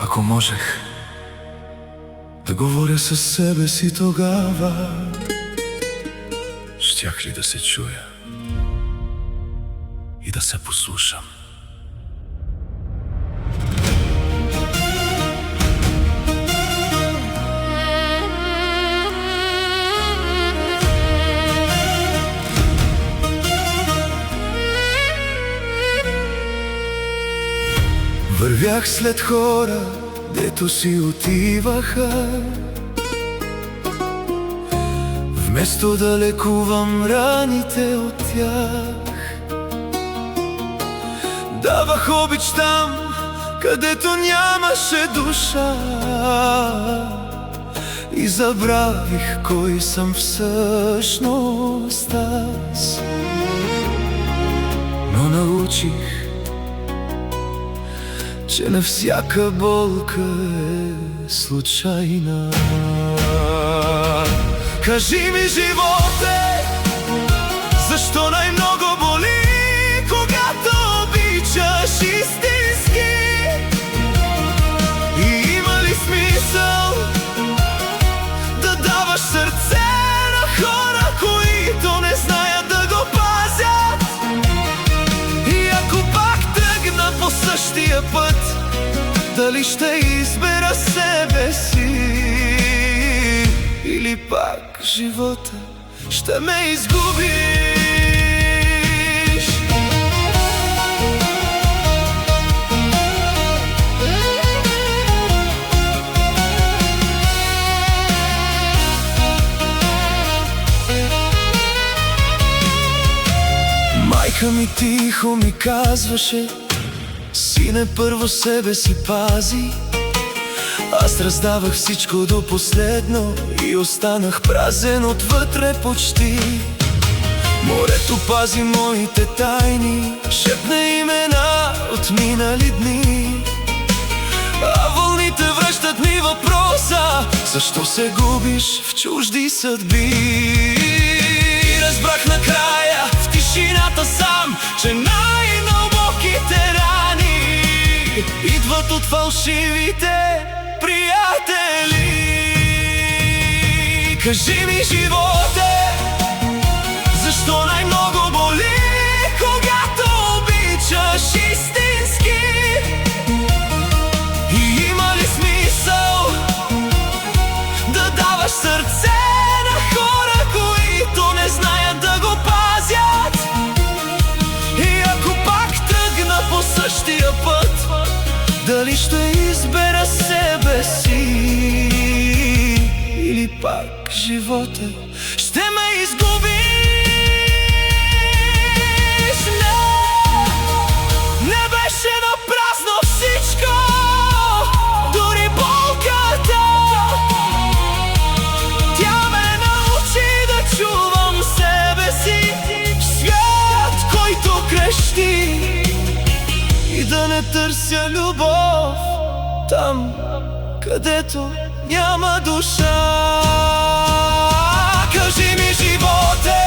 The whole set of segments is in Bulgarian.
Ако можех да говоря със себе си тогава, щях ли да се чуя и да се послушам? Вървях след хора, дето си отиваха, вместо да лекувам раните от тях. Давах обич там, където нямаше душа, и забравих кой съм всъщност аз. Но научих, че не всяка болка е случайна. Кажи ми, животе, защо най-много боли, когато обичаш истински? И има ли смисъл да даваш сърце на хора, които не знаят да го пазят? И ако пак тръгна по същия път, дали ще избера себе си, или пак живота ще ме изгубиш? Майка ми тихо ми казваше: сине, първо себе си пази. Аз раздавах всичко до последно и останах празен отвътре почти. Морето пази моите тайни, шепне имена от минали дни, а вълните връщат ми въпроса: защо се губиш в чужди съдби? Разбрах накрая в тишината сам, че най-дълбоките рани идват от фалшивите приятели. Кажи ми, животе, защо най-много боли, когато обичаш истински? И има ли смисъл да даваш сърце на хора, които не знаят да го пазят? И ако пак тръгна по същия път, дали ще избера себе си, или пак живота ще ме изгубиш? Не беше напразно всичко, дори болката. Тя ме научи да чувам себе си в свят, който крещи, и да не търся любов там, където няма душа. Кажи ми, животе,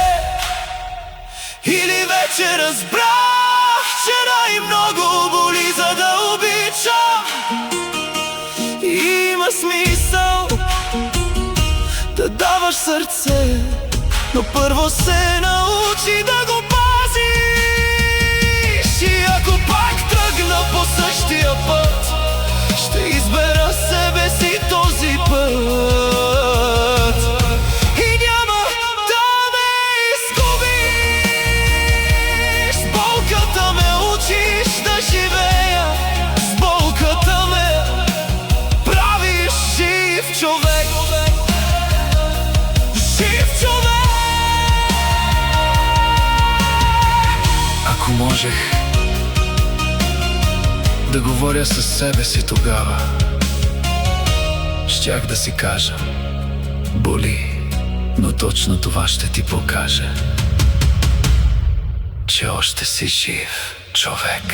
или вече разбрах, че най-много боли, за да обичам? Има смисъл да даваш сърце, но първо се научи да го пазиш. И ако пак тръгна по същия път, ще избера себе си този път. И няма да ме изгубиш. С болката ме учиш да живея, с болката ме правиш жив човек. Жив човек. Ако можех да говоря със себе си тогава, щях да си кажа: боли, но точно това ще ти покаже, че още си жив човек.